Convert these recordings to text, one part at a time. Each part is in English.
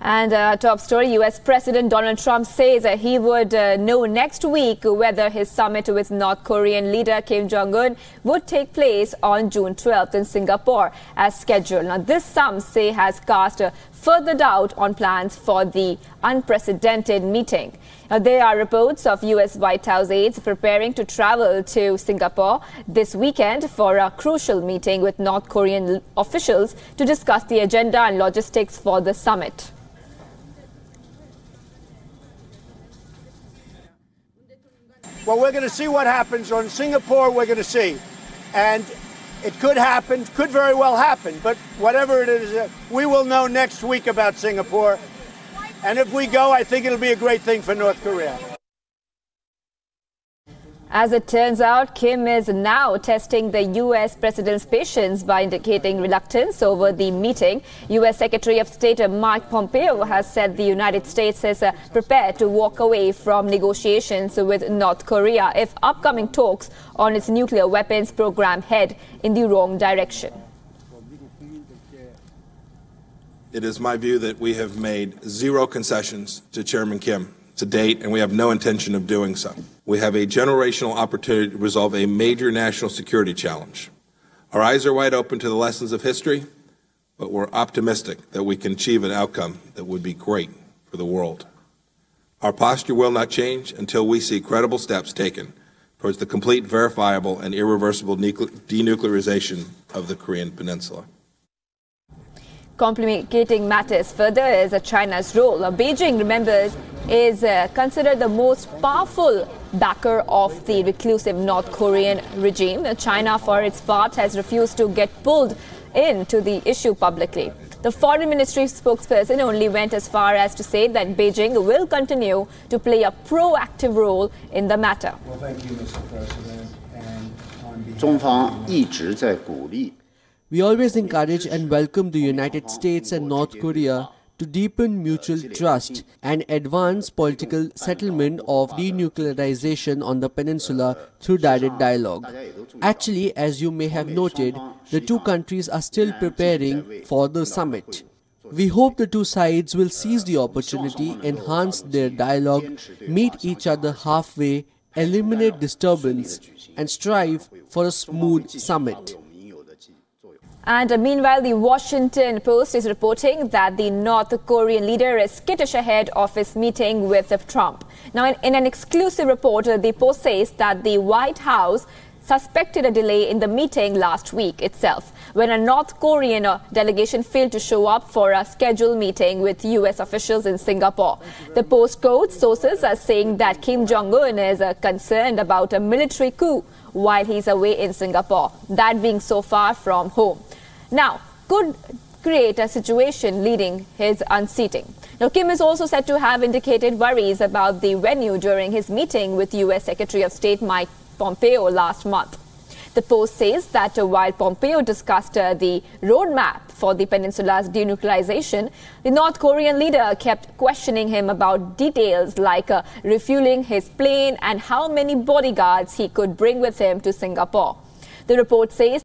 And top story, U.S. President Donald Trump says he would know next week whether his summit with North Korean leader Kim Jong-un would take place on June 12th in Singapore as scheduled. Now, this, some say, has cast further doubt on plans for the unprecedented meeting. Now, there are reports of U.S. White House aides preparing to travel to Singapore this weekend for a crucial meeting with North Korean officials to discuss the agenda and logistics for the summit. Well, we're going to see what happens on Singapore. We're going to see. And it could happen, could very well happen. But whatever it is, we will know next week about Singapore. And if we go, I think it'll be a great thing for North Korea. As it turns out, Kim is now testing the U.S. president's patience by indicating reluctance over the meeting. U.S. Secretary of State Mike Pompeo has said the United States is prepared to walk away from negotiations with North Korea if upcoming talks on its nuclear weapons program head in the wrong direction. It is my view that we have made zero concessions to Chairman Kim to date, and we have no intention of doing so. We have a generational opportunity to resolve a major national security challenge. Our eyes are wide open to the lessons of history, but we're optimistic that we can achieve an outcome that would be great for the world. Our posture will not change until we see credible steps taken towards the complete, verifiable, and irreversible denuclearization of the Korean Peninsula. Complicating matters further is China's role. Beijing, remembers, is considered the most powerful backer of the reclusive North Korean regime. China, for its part, has refused to get pulled into the issue publicly. The Foreign Ministry spokesperson only went as far as to say that Beijing will continue to play a proactive role in the matter. Well, thank you, Mr. President. And on behalf We always encourage and welcome the United States and North Korea to deepen mutual trust and advance political settlement of denuclearization on the peninsula through direct dialogue. Actually, as you may have noted, the two countries are still preparing for the summit. We hope the two sides will seize the opportunity, enhance their dialogue, meet each other halfway, eliminate disturbance, and strive for a smooth summit. And meanwhile, the Washington Post is reporting that the North Korean leader is skittish ahead of his meeting with Trump. Now, in an exclusive report, the Post says that the White House suspected a delay in the meeting last week itself, when a North Korean delegation failed to show up for a scheduled meeting with U.S. officials in Singapore. The Post quotes sources as saying that Kim Jong-un is concerned about a military coup while he's away in Singapore, that being so far from home. Now, could create a situation leading his unseating. Now, Kim is also said to have indicated worries about the venue during his meeting with U.S. Secretary of State Mike Pompeo last month. The Post says that while Pompeo discussed the roadmap for the peninsula's denuclearization, the North Korean leader kept questioning him about details like refueling his plane and how many bodyguards he could bring with him to Singapore. The report says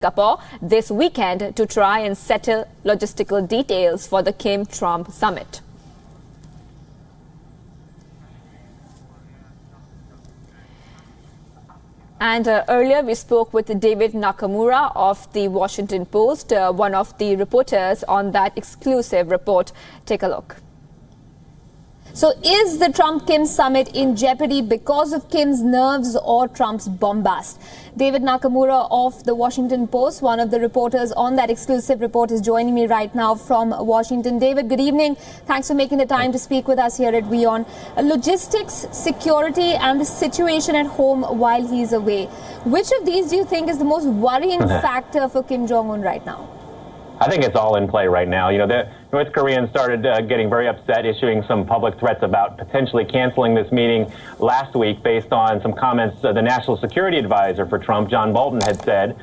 Singapore this weekend to try and settle logistical details for the Kim-Trump summit. And earlier we spoke with David Nakamura of the Washington Post, one of the reporters on that exclusive report. Take a look. So is the Trump-Kim summit in jeopardy because of Kim's nerves or Trump's bombast? David Nakamura of the Washington Post, one of the reporters on that exclusive report, is joining me right now from Washington. David, good evening. Thanks for making the time to speak with us here at WION. Logistics, security and the situation at home while he's away. Which of these do you think is the most worrying factor for Kim Jong-un right now? I think it's all in play right now. You know, the North Koreans started getting very upset, issuing some public threats about potentially canceling this meeting last week based on some comments the National Security Advisor for Trump, John Bolton, had said,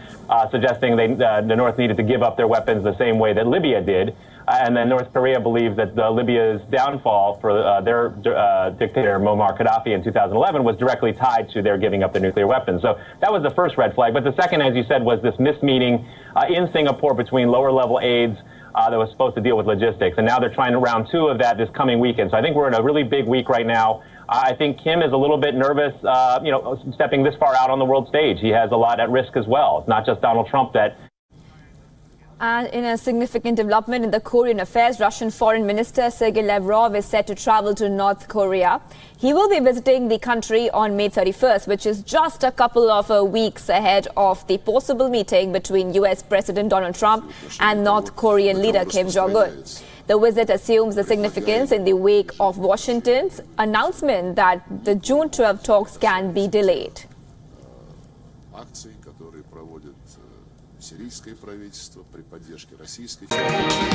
suggesting the North needed to give up their weapons the same way that Libya did. And then North Korea believes that Libya's downfall for their dictator Muammar Gaddafi in 2011 was directly tied to their giving up their nuclear weapons. So that was the first red flag. But the second, as you said, was this missed meeting in Singapore between lower-level aides that was supposed to deal with logistics. And now they're trying round 2 of that this coming weekend. So I think we're in a really big week right now. I think Kim is a little bit nervous, stepping this far out on the world stage. He has a lot at risk as well. It's not just Donald Trump that... And in a significant development in the Korean affairs, Russian Foreign Minister Sergey Lavrov is set to travel to North Korea. He will be visiting the country on May 31st, which is just a couple of weeks ahead of the possible meeting between US President Donald Trump and North Korean leader Kim Jong-un. The visit assumes the significance in the wake of Washington's announcement that the June 12 talks can be delayed. Сирийское правительство при поддержке Российской Федерации.